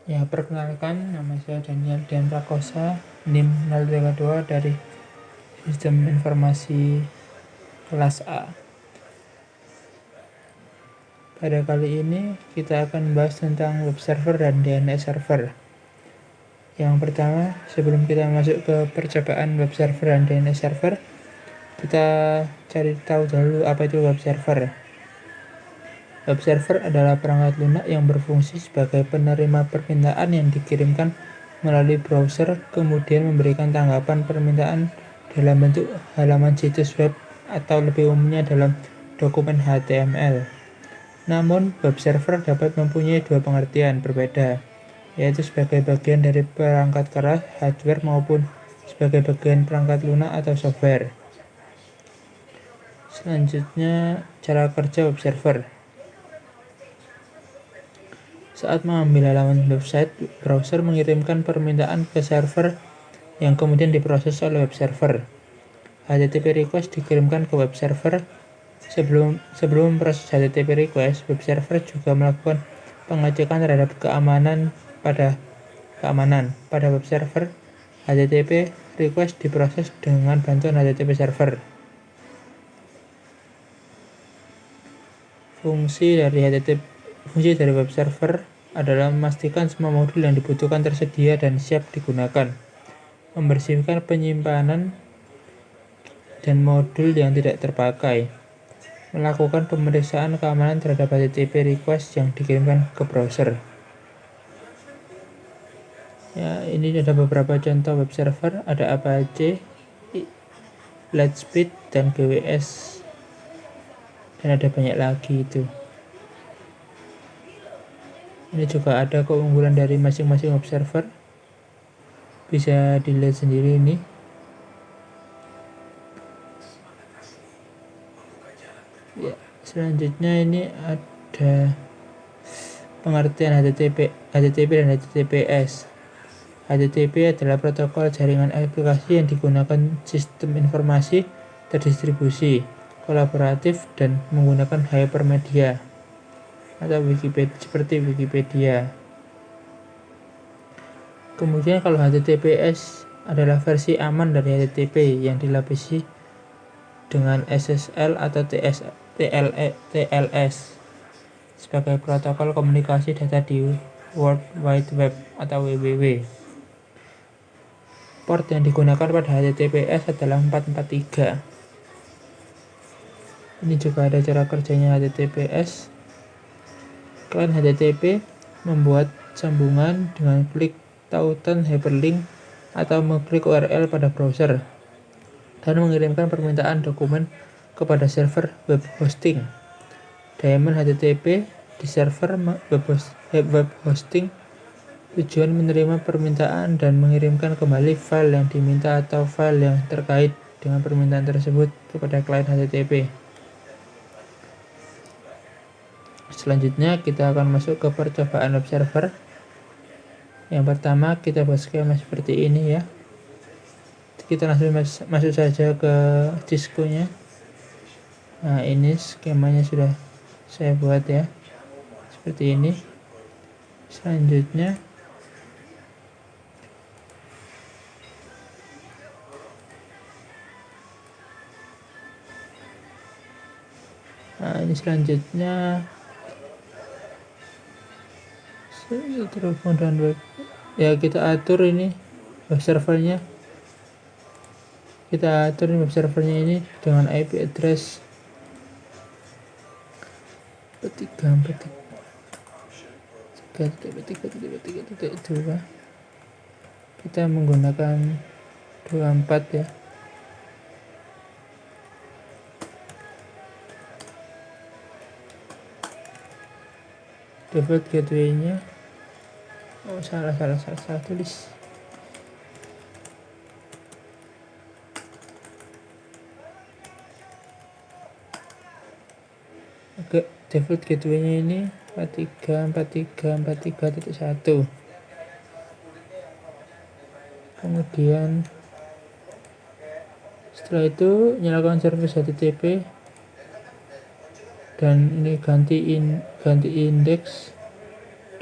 Ya, perkenalkan, nama saya Daniel Dian Prakosa, NIM 032 dari Sistem Informasi kelas A. Pada kali ini kita akan membahas tentang web server dan DNS server. Yang pertama, sebelum kita masuk ke percobaan web server dan DNS server, kita cari tahu dulu apa itu web server. Web server adalah perangkat lunak yang berfungsi sebagai penerima permintaan yang dikirimkan melalui browser, kemudian memberikan tanggapan permintaan dalam bentuk halaman situs web atau lebih umumnya dalam dokumen HTML. Namun, web server dapat mempunyai dua pengertian berbeda, yaitu sebagai bagian dari perangkat keras hardware maupun sebagai bagian perangkat lunak atau software. Selanjutnya, cara kerja web server. Saat mengambil halaman website, browser mengirimkan permintaan ke server yang kemudian diproses oleh web server. HTTP request dikirimkan ke web server. Sebelum proses HTTP request, web server juga melakukan pengecekan terhadap keamanan pada web server. HTTP request diproses dengan bantuan HTTP server. Fungsi dari web server adalah memastikan semua modul yang dibutuhkan tersedia dan siap digunakan, membersihkan penyimpanan dan modul yang tidak terpakai, melakukan pemeriksaan keamanan terhadap HTTP request yang dikirimkan ke browser. Ya, ini ada beberapa contoh web server, ada Apache, Lightspeed, dan GWS, dan ada banyak lagi itu. Ini juga ada keunggulan dari masing-masing web server, bisa dilihat sendiri ini. Ya, selanjutnya ini ada pengertian HTTP dan HTTPS. HTTP adalah protokol jaringan aplikasi yang digunakan sistem informasi terdistribusi, kolaboratif, dan menggunakan hypermedia atau seperti Wikipedia. Kemudian kalau HTTPS adalah versi aman dari HTTP yang dilapisi dengan SSL atau TLS sebagai protokol komunikasi data di World Wide Web atau WWW. Port yang digunakan pada HTTPS adalah 443. Ini juga ada cara kerjanya HTTPS. Klien HTTP membuat sambungan dengan klik tautan hyperlink atau mengklik URL pada browser dan mengirimkan permintaan dokumen kepada server web hosting. Daemon HTTP di server web hosting tujuan menerima permintaan dan mengirimkan kembali file yang diminta atau file yang terkait dengan permintaan tersebut kepada klien HTTP. Selanjutnya kita akan masuk ke percobaan web server. Yang pertama kita buat skema seperti ini ya. Kita langsung masuk saja ke Cisco-nya. Nah, ini skemanya sudah saya buat ya. Seperti ini. Selanjutnya terhubung dengan web. Ya, kita atur ini web servernya. Kita atur web servernya ini dengan IP address 3.3.3.3.2. Kita menggunakan 24 ya. Default gateway-nya salah tulis. Oke, default gateway-nya ini 43.43.43.1. Kemudian setelah itu nyalakan service HTTP dan ini ganti indeks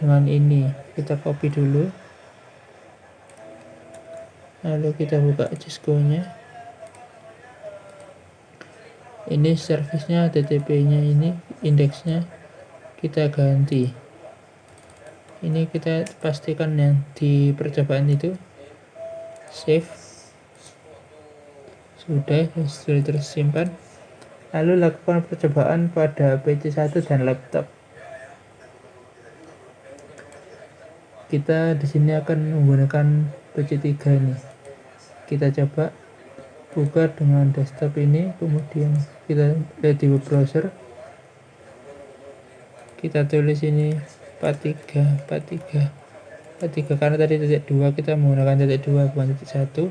dengan ini. Kita copy dulu, lalu kita buka Cisco nya. Ini servisnya, HTTP nya ini, indeksnya kita ganti. Ini kita pastikan yang di percobaan itu save, sudah tersimpan. Lalu lakukan percobaan pada PC1 dan laptop. Kita di sini akan menggunakan PC3 ini. Kita coba buka dengan desktop ini, kemudian kita lihat di web browser. Kita tulis ini 43 karena tadi titik 2 kita menggunakan titik 2 bukan titik 1.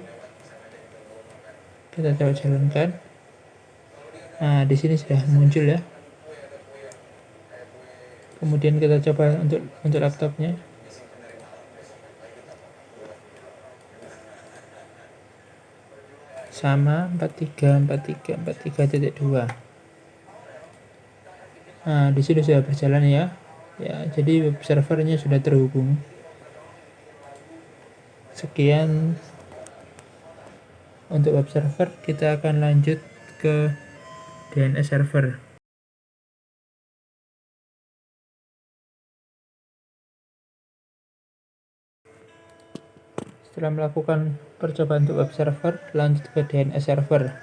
Kita coba jalankan. Nah, di sini sudah muncul ya. Kemudian kita coba untuk laptopnya. Sama 43.2. Nah, di sini sudah berjalan ya. Ya, jadi web servernya sudah terhubung. Sekian untuk web server. Kita akan lanjut ke DNS server. Setelah melakukan percobaan untuk web server, lanjut ke DNS server.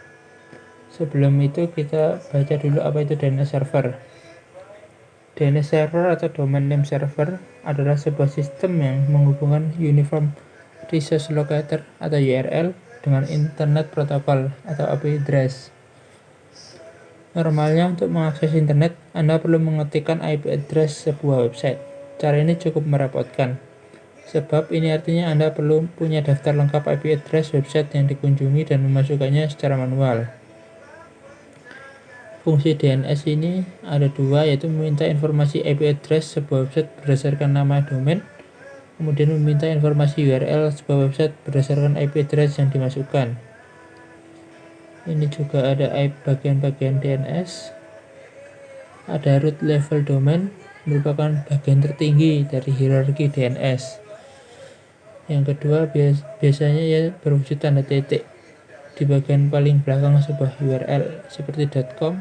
Sebelum itu kita baca dulu apa itu DNS server. DNS server atau Domain Name Server adalah sebuah sistem yang menghubungkan Uniform Resource Locator atau URL dengan Internet Protocol atau IP address. Normalnya untuk mengakses internet, Anda perlu mengetikkan IP address sebuah website. Cara ini cukup merepotkan, sebab ini artinya Anda perlu punya daftar lengkap IP address website yang dikunjungi dan memasukkannya secara manual. Fungsi DNS ini ada dua, yaitu meminta informasi IP address sebuah website berdasarkan nama domain, kemudian meminta informasi URL sebuah website berdasarkan IP address yang dimasukkan. Ini juga ada bagian-bagian DNS. Ada root level domain, merupakan bagian tertinggi dari hierarki DNS. Yang kedua biasanya ya berwujud tanda titik di bagian paling belakang sebuah URL seperti .com,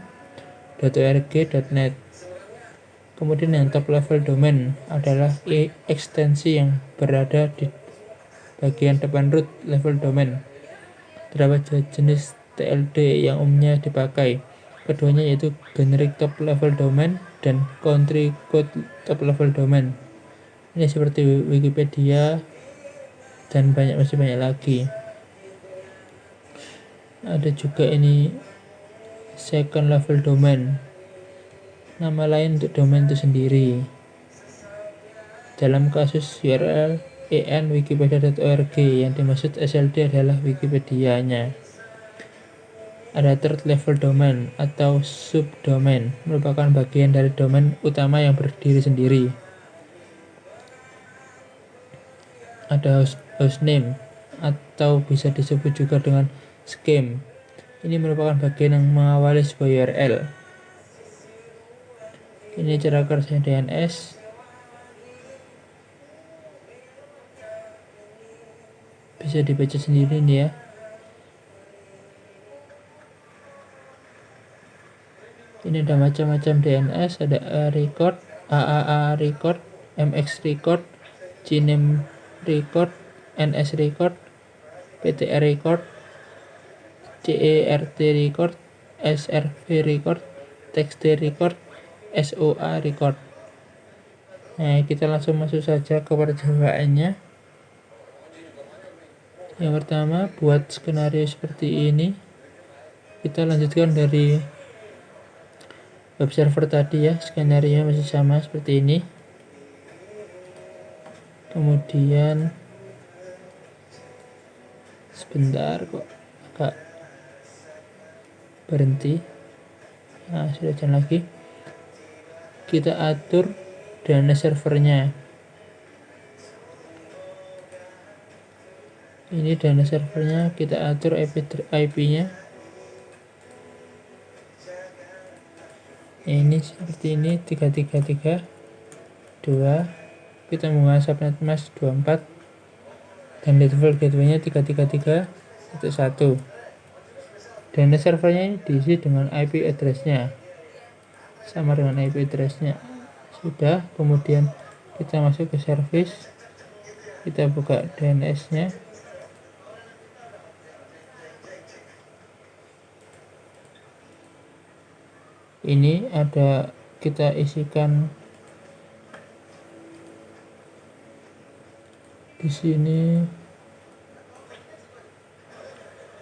.org, .net. Kemudian yang top level domain adalah ekstensi yang berada di bagian depan root level domain. Terdapat jenis TLD yang umumnya dipakai. Keduanya yaitu generic top level domain dan country code top level domain. Ini seperti Wikipedia dan masih banyak lagi. Ada juga ini second level domain, nama lain untuk domain itu sendiri. Dalam kasus URL wikipedia.org, yang dimaksud SLD adalah Wikipedia-nya. Ada third level domain atau subdomain, merupakan bagian dari domain utama yang berdiri sendiri. Ada hostname atau bisa disebut juga dengan scheme. Ini merupakan bagian yang mengawali sebuah URL. Ini cara kerja DNS. Bisa dibaca sendiri nih ya. Ini ada macam-macam DNS, ada record, AAA record, MX record, CNAME record, NS record, PTR record, CERT record, SRV record, TXT record, SOA record. Nah, kita langsung masuk saja ke percobaannya. Yang pertama, buat skenario seperti ini. Kita lanjutkan dari web server tadi ya, skenario masih sama seperti ini. Kemudian sebentar kok agak berhenti. Nah, sudah jalan lagi. Kita atur DNS servernya. Ini DNS servernya, kita atur IP-nya. Ini seperti ini 333.2 kita menggunakan subnet mask 24 dan default gateway-nya 333.1. DNS servernya ini diisi dengan IP address-nya, sama dengan IP address-nya. Sudah, kemudian kita masuk ke service, kita buka DNS-nya. Ini ada, kita isikan di sini.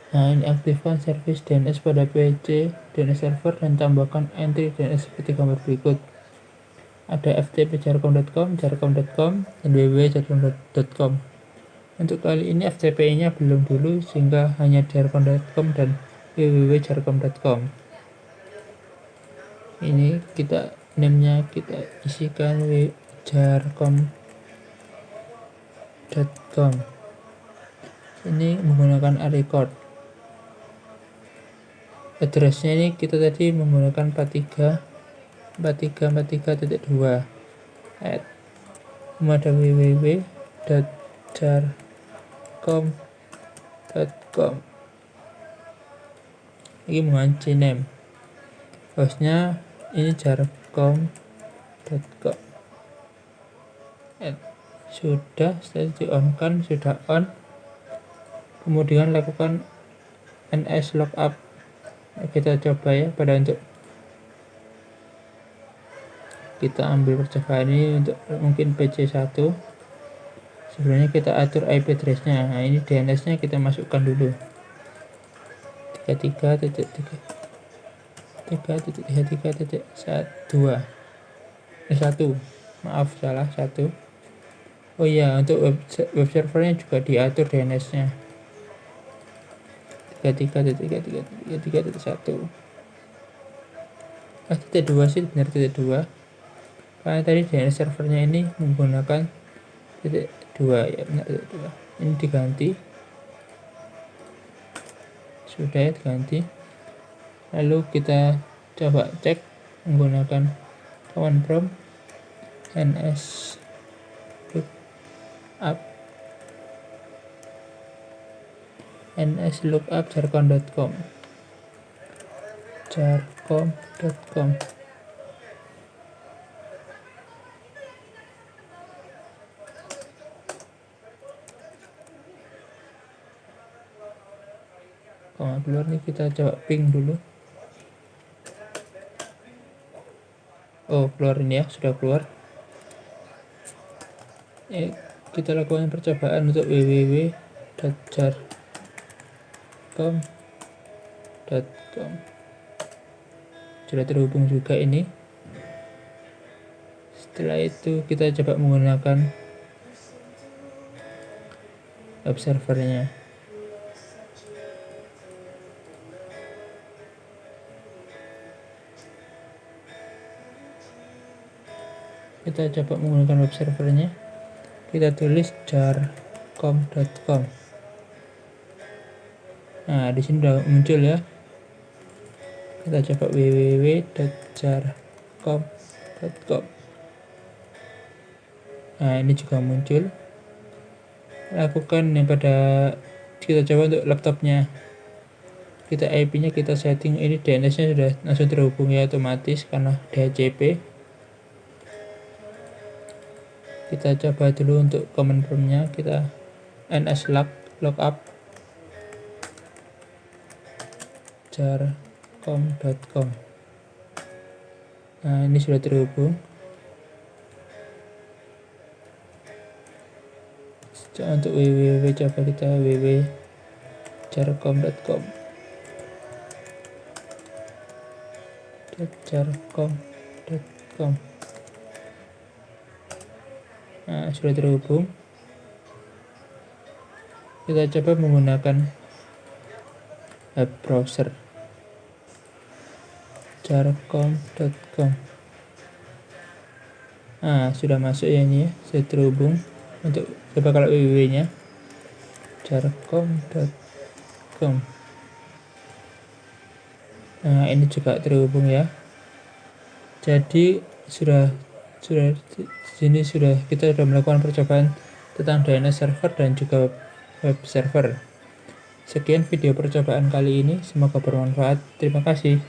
Nah, ini aktifkan service DNS pada PC DNS server dan tambahkan entry DNS seperti gambar berikut. Ada ftp.jarcom.com, jarcom.com, dan www.jarcom.com. Untuk kali ini FTP-nya belum dulu, sehingga hanya jarcom.com dan www.jarcom.com. Ini kita name-nya kita isikan jarcom.com. Ini menggunakan record. Address-nya ini kita tadi menggunakan 43.43.2. Ada www.jarcom.com. Ini menggunakan cname. Hostnya ini jarcom.com. Sudah, setelah di on kan, sudah on. Kemudian lakukan ns lookup. Kita coba ya, pada untuk kita ambil percobaan ini untuk mungkin PC1. Sebenarnya kita atur IP address-nya. Nah, ini DNS-nya kita masukkan dulu. 33.33.1. Maaf, salah, 1. Oh iya, untuk web servernya juga diatur DNS-nya. 33.33.1. Titik 2 sih, benar titik 2. Karena tadi DNS servernya ini menggunakan titik 2 ya, benar titik 2. Ini diganti. Sudah ya, diganti. Lalu kita coba cek menggunakan command prompt ns lookup jarcom.com. Keluar nih, kita coba ping dulu. Oh, keluar ini ya, sudah keluar. Kita lakukan percobaan untuk www.jarcom.com. Sudah terhubung juga ini. Setelah itu kita coba menggunakan web servernya. Kita coba menggunakan web servernya. Kita tulis jarcom.com. Nah, di sini udah muncul ya. Kita coba www.jarcom.com. Nah, ini juga muncul. Lakukan yang pada kita coba untuk laptopnya. Kita IP-nya kita setting, ini DNS-nya sudah langsung terhubung ya otomatis karena DHCP. Kita coba dulu untuk command prompt-nya, kita ns lookup jarcom.com. Nah, ini sudah terhubung. Untuk www, coba kita www.jarcom.com. jarcom.com. Nah, sudah terhubung. Kita coba menggunakan web browser jarcom.com. Nah, sudah masuk ya ini ya, sudah terhubung. Untuk coba kalau www-nya jarcom.com. Nah, ini juga terhubung ya. Jadi sudah Kita sudah melakukan percobaan tentang DNS server dan juga web server. Sekian video percobaan kali ini, semoga bermanfaat. Terima kasih.